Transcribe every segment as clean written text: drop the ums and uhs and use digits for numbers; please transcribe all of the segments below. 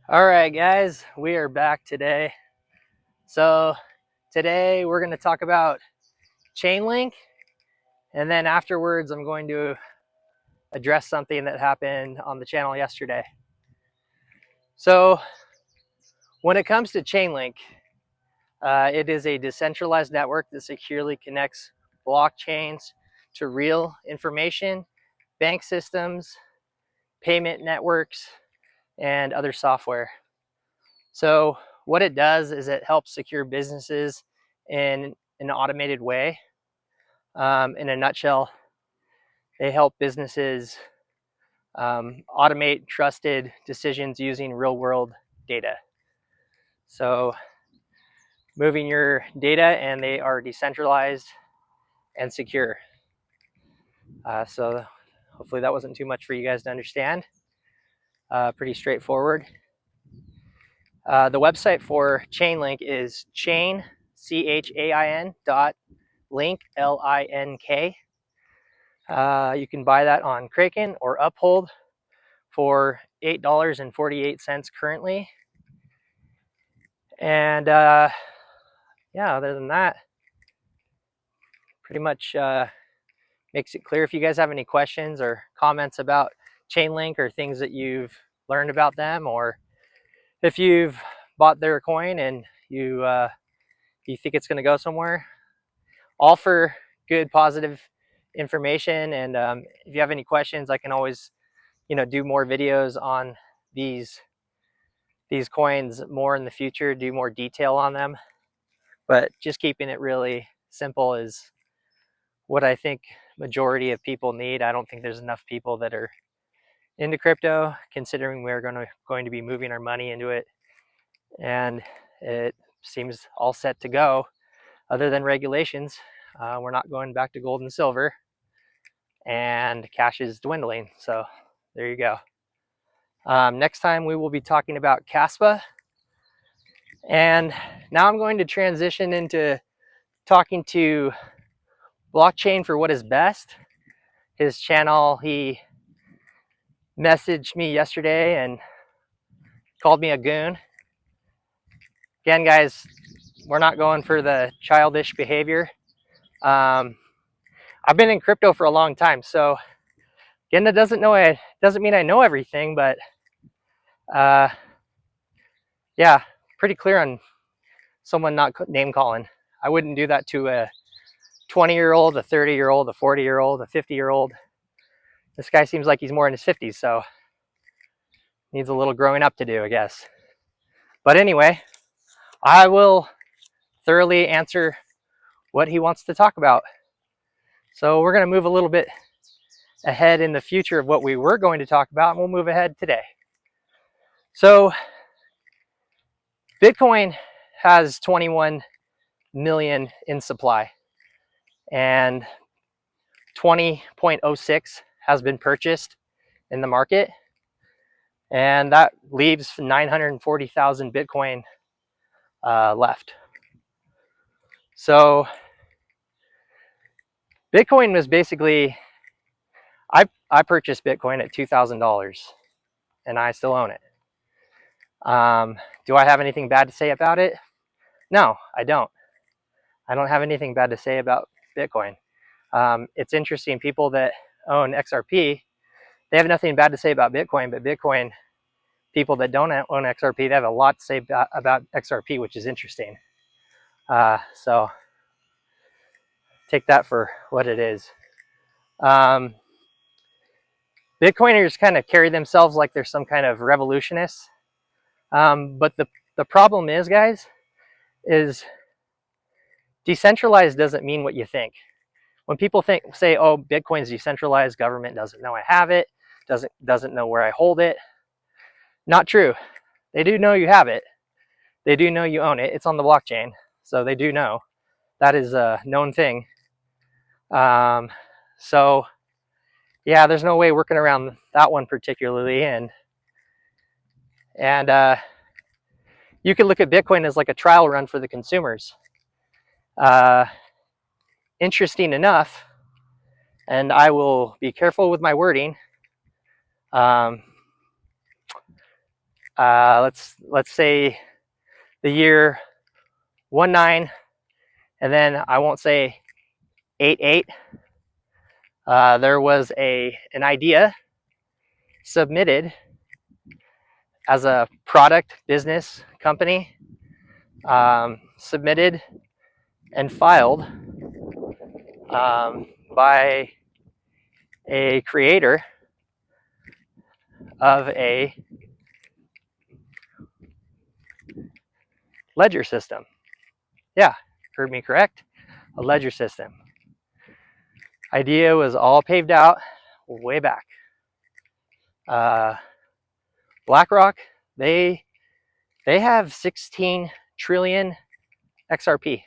All right, guys, we are back today. So today we're going to talk about Chainlink, and then afterwards I'm going to address something that happened on the channel yesterday. So when it comes to Chainlink, it is a decentralized network that securely connects blockchains to real information, bank systems, payment networks, and other software. So what it does is it helps secure businesses in an automated way. In a nutshell, they help businesses automate trusted decisions using real world data. So moving your data, and they are decentralized and secure. So hopefully that wasn't too much for you guys to understand. Pretty straightforward. The website for Chainlink is chain.link, L-I-N-K. You can buy that on Kraken or Uphold for $8.48 currently. And yeah, other than that, pretty much makes it clear. If you guys have any questions or comments about Chainlink or things that you've learned about them, or if you've bought their coin and you think it's going to go somewhere, all for good, positive information. And if you have any questions, I can always, do more videos on these coins more in the future, do more detail on them. But just keeping it really simple is what I think majority of people need. I don't think there's enough people that are into crypto, considering we're going to be moving our money into it, and it seems all set to go. Other than regulations, we're not going back to gold and silver, and cash is dwindling. So there you go. Next time we will be talking about Caspa, and now I'm going to transition into talking to Blockchain for What Is Best. His channel, he messaged me yesterday and called me a goon. Again, guys, we're not going for the childish behavior. I've been in crypto for a long time, so again, that doesn't mean I know everything, but yeah, pretty clear on someone not name calling. I wouldn't do that to a 20-year-old, a 30-year-old, a 40-year-old, a 50-year-old. This guy seems like he's more in his 50s, so needs a little growing up to do, I guess. But anyway, I will thoroughly answer what he wants to talk about. So we're going to move a little bit ahead in the future of what we were going to talk about, and we'll move ahead today. So Bitcoin has 21 million in supply, and 20.06 has been purchased in the market, and that leaves 940,000 Bitcoin left. So Bitcoin was basically, I purchased Bitcoin at $2,000, and I still own it. Do I have anything bad to say about it? No, I don't. I don't have anything bad to say about Bitcoin. It's interesting, people that own XRP, they have nothing bad to say about Bitcoin, but Bitcoin, people that don't own XRP, they have a lot to say about XRP, which is interesting. So take that for what it is. Bitcoiners kind of carry themselves like they're some kind of revolutionists. But the problem is, guys, is decentralized doesn't mean what you think. When people say, oh, Bitcoin's decentralized, government doesn't know I have it, doesn't know where I hold it. Not true. They do know you have it. They do know you own it. It's on the blockchain, so they do know. That is a known thing. So yeah, there's no way working around that one particularly. And you can look at Bitcoin as like a trial run for the consumers. Interesting enough, and I will be careful with my wording. let's say the year 19, and then I won't say 88. There was an idea submitted as a product business company, submitted and filed by a creator of a ledger system. Yeah, heard me correct. A ledger system. Idea was all paved out way back. BlackRock, they have 16 trillion XRP.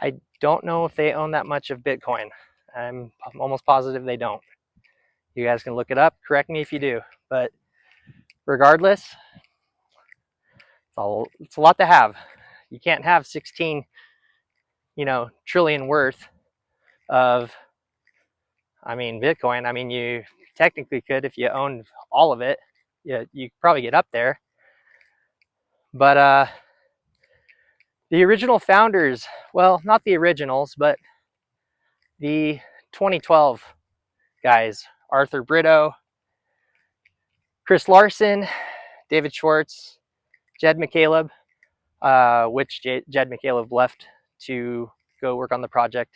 I don't know if they own that much of Bitcoin. I'm almost positive they don't. You guys can look it up, correct me if you do. But regardless, it's a lot to have. You can't have 16, trillion worth of, Bitcoin. You technically could if you owned all of it. You probably get up there. But the original founders, well, not the originals, but the 2012 guys, Arthur Brito, Chris Larson, David Schwartz, Jed McCaleb, which Jed McCaleb left to go work on the project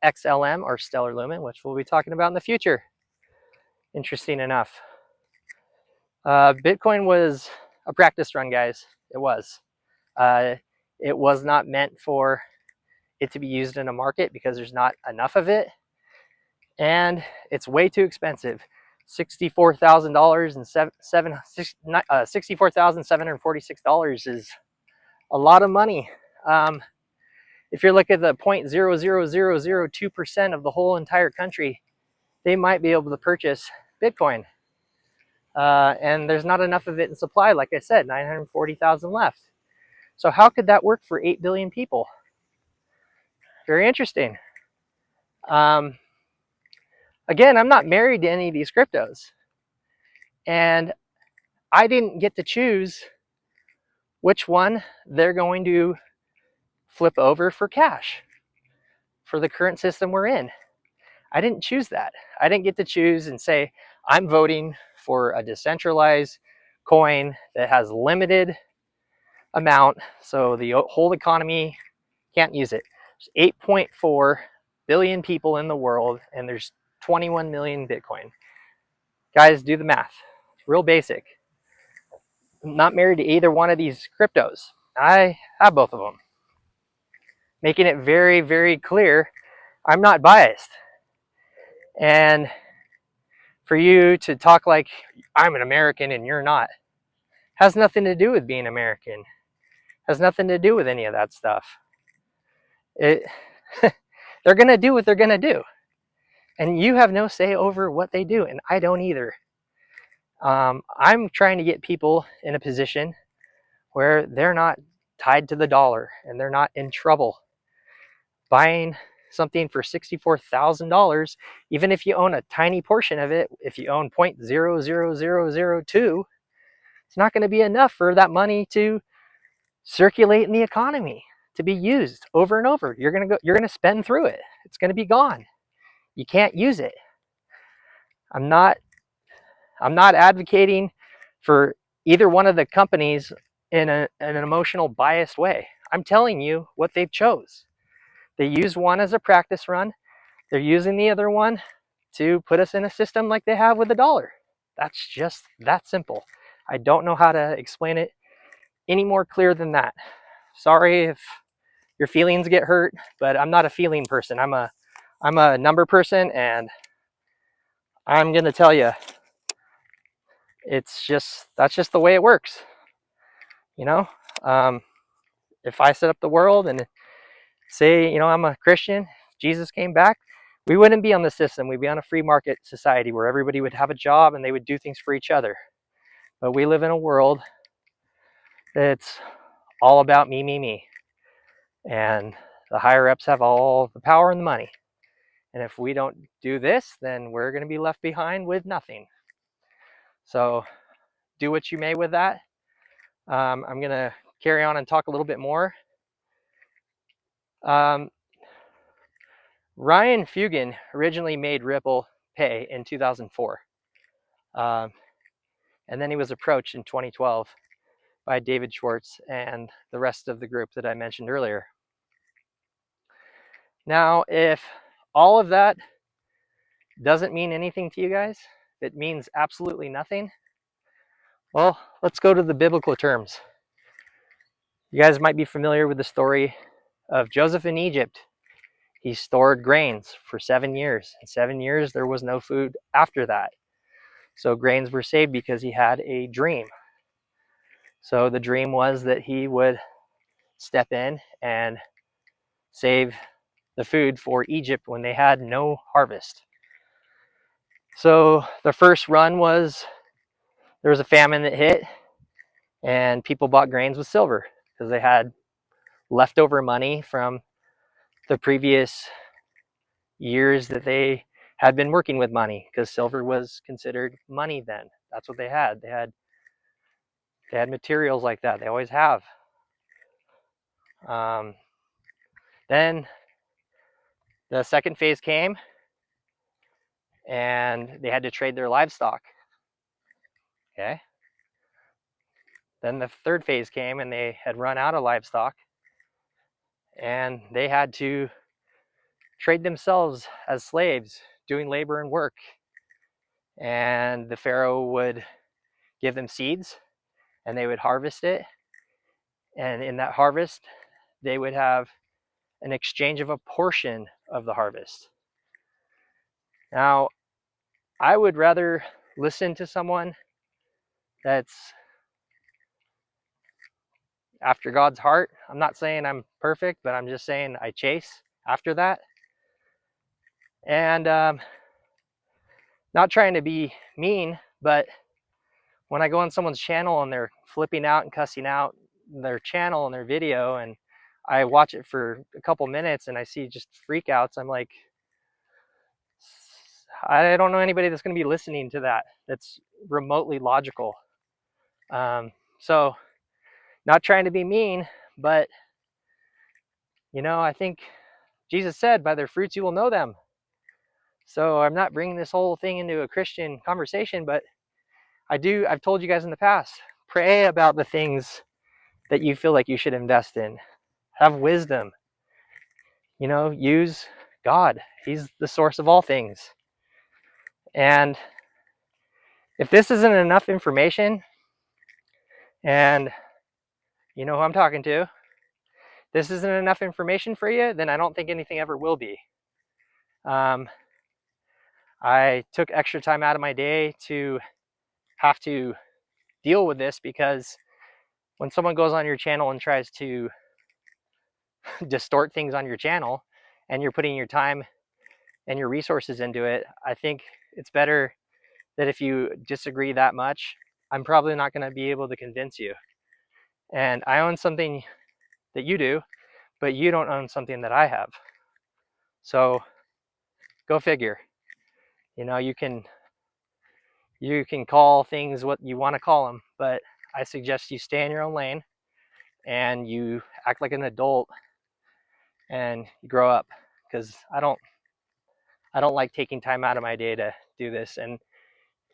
XLM, or Stellar Lumen, which we'll be talking about in the future. Interesting enough. Bitcoin was a practice run, guys. It was. It was not meant for it to be used in a market because there's not enough of it, and it's way too expensive. $64,000 and $64,746 is a lot of money. If you're looking at the 0.00002% of the whole entire country, they might be able to purchase Bitcoin. And there's not enough of it in supply. Like I said, 940,000 left. So how could that work for 8 billion people? Very interesting. Again, I'm not married to any of these cryptos. And I didn't get to choose which one they're going to flip over for cash for the current system we're in. I didn't choose that. I didn't get to choose and say, I'm voting for a decentralized coin that has limited amount, so the whole economy can't use it. There's 8.4 billion people in the world, and there's 21 million Bitcoin. Guys, do the math. It's real basic. I'm not married to either one of these cryptos. I have both of them. Making it very, very clear, I'm not biased. And for you to talk like I'm an American and you're not, has nothing to do with being American. Has nothing to do with any of that stuff. They're going to do what they're going to do. And you have no say over what they do, and I don't either. I'm trying to get people in a position where they're not tied to the dollar and they're not in trouble. Buying something for $64,000, even if you own a tiny portion of it, if you own 0.00002, it's not going to be enough for that money to circulate in the economy, to be used over and over. You're going to spend through it. It's going to be gone. You can't use it. I'm not advocating for either one of the companies in an emotional biased way. I'm telling you what they've chose. They use one as a practice run. They're using the other one to put us in a system like they have with the dollar. That's just that simple. I don't know how to explain it any more clear than that. Sorry if your feelings get hurt, but I'm not a feeling person. I'm a number person, and I'm gonna tell you, that's just the way it works. If I set up the world and say, I'm a Christian, Jesus came back, we wouldn't be on the system. We'd be on a free market society where everybody would have a job and they would do things for each other. But we live in a world that's all about me, me, me. And the higher ups have all the power and the money. And if we don't do this, then we're going to be left behind with nothing. So do what you may with that. I'm going to carry on and talk a little bit more. Ryan Fugan originally made Ripple pay in 2004. And then he was approached in 2012 by David Schwartz and the rest of the group that I mentioned earlier. Now, if all of that doesn't mean anything to you guys, it means absolutely nothing, well, let's go to the biblical terms. You guys might be familiar with the story of Joseph in Egypt. He stored grains for 7 years. In 7 years, there was no food after that. So grains were saved because he had a dream. So the dream was that he would step in and save the food for Egypt when they had no harvest. So the first run was, there was a famine that hit, and people bought grains with silver because they had leftover money from the previous years that they had been working with money, because silver was considered money then. That's what they had. They had materials like that. They always have. Then the second phase came, and they had to trade their livestock. Okay. Then the third phase came, and they had run out of livestock, and they had to trade themselves as slaves, doing labor and work. And the Pharaoh would give them seeds, and they would harvest it. And in that harvest, they would have an exchange of a portion of the harvest. Now, I would rather listen to someone that's after God's heart. I'm not saying I'm perfect, but I'm just saying I chase after that. And not trying to be mean, but when I go on someone's channel and they're flipping out and cussing out their channel and their video, and I watch it for a couple minutes and I see just freakouts, I'm like, I don't know anybody that's going to be listening to that that's remotely logical. So not trying to be mean, but I think Jesus said, by their fruits you will know them. So I'm not bringing this whole thing into a Christian conversation, but I've told you guys in the past, pray about the things that you feel like you should invest in. Have wisdom. Use God. He's the source of all things. And if this isn't enough information, and you know who I'm talking to, this isn't enough information for you, then I don't think anything ever will be. I took extra time out of my day to have to deal with this, because when someone goes on your channel and tries to distort things on your channel, and you're putting your time and your resources into it, I think it's better that if you disagree that much, I'm probably not going to be able to convince you. And I own something that you do, but you don't own something that I have. So go figure. You can call things what you want to call them, but I suggest you stay in your own lane and you act like an adult and you grow up, because I don't like taking time out of my day to do this, and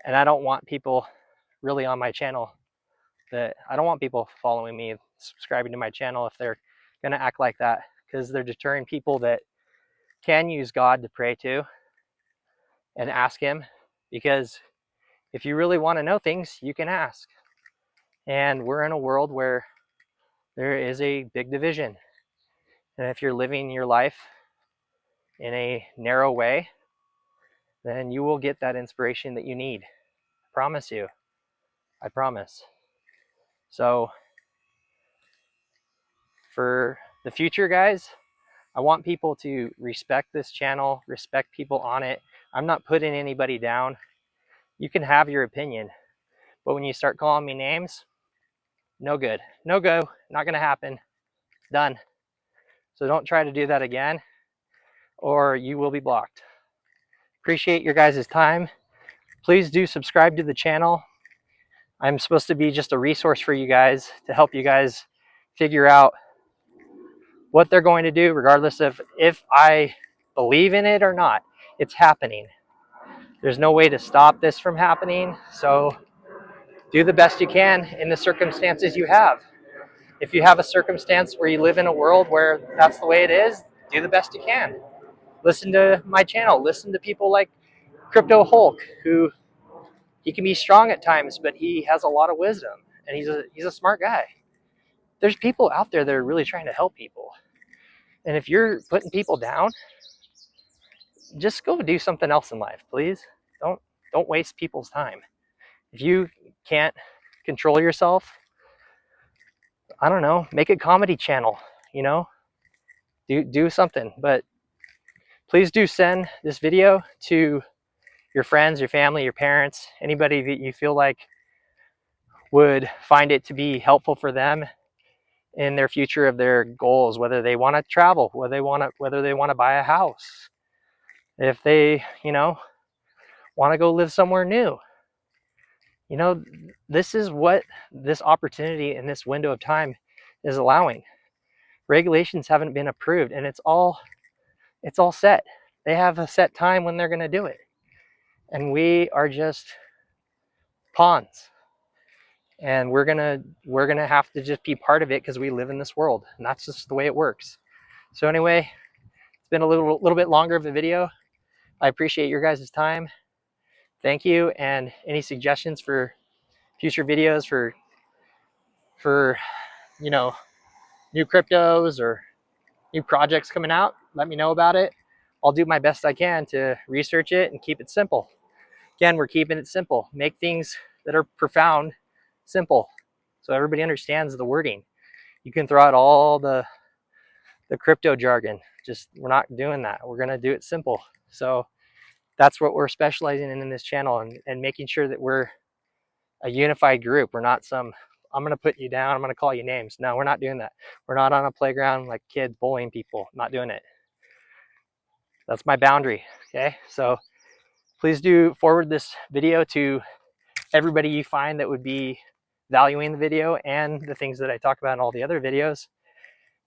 I don't want people really on my channel I don't want people following me, subscribing to my channel, if they're going to act like that, because they're deterring people that can use God to pray to and ask him. Because if you really want to know things, you can ask. And we're in a world where there is a big division. And if you're living your life in a narrow way, then you will get that inspiration that you need. I promise you. I promise. So for the future, guys, I want people to respect this channel, respect people on it. I'm not putting anybody down. You can have your opinion, but when you start calling me names, no good. No go. Not going to happen. Done. So don't try to do that again, or you will be blocked. Appreciate your guys' time. Please do subscribe to the channel. I'm supposed to be just a resource for you guys to help you guys figure out what they're going to do, regardless of if I believe in it or not. It's happening. There's no way to stop this from happening. So do the best you can in the circumstances you have. If you have a circumstance where you live in a world where that's the way it is, do the best you can. Listen to my channel. Listen to people like Crypto Hulk, who he can be strong at times, but he has a lot of wisdom, and he's a smart guy. There's people out there that are really trying to help people. And if you're putting people down, just go do something else in life, please. Don't waste people's time. If you can't control yourself, I don't know, make a comedy channel, you know? Do something. But please do send this video to your friends, your family, your parents, anybody that you feel like would find it to be helpful for them in their future of their goals, whether they want to travel, whether they want to buy a house, if they, want to go live somewhere new. This is what this opportunity in this window of time is allowing. Regulations haven't been approved, and it's all set. They have a set time when they're going to do it, and we are just pawns, and we're gonna have to just be part of it because we live in this world, and that's just the way it works. So anyway, it's been a little bit longer of a video. I appreciate your guys' time. Thank you. And any suggestions for future videos for new cryptos or new projects coming out, let me know about it. I'll do my best I can to research it and keep it simple. Again, we're keeping it simple. Make things that are profound simple so everybody understands the wording. You can throw out all the crypto jargon. Just, we're not doing that. We're going to do it simple. So that's what we're specializing in this channel, and making sure that we're a unified group. We're not some, I'm going to put you down, I'm going to call you names. No, we're not doing that. We're not on a playground like kids bullying people. I'm not doing it. That's my boundary. Okay. So please do forward this video to everybody you find that would be valuing the video and the things that I talk about in all the other videos.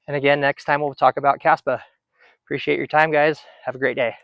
And again, next time we'll talk about Caspa. Appreciate your time, guys. Have a great day.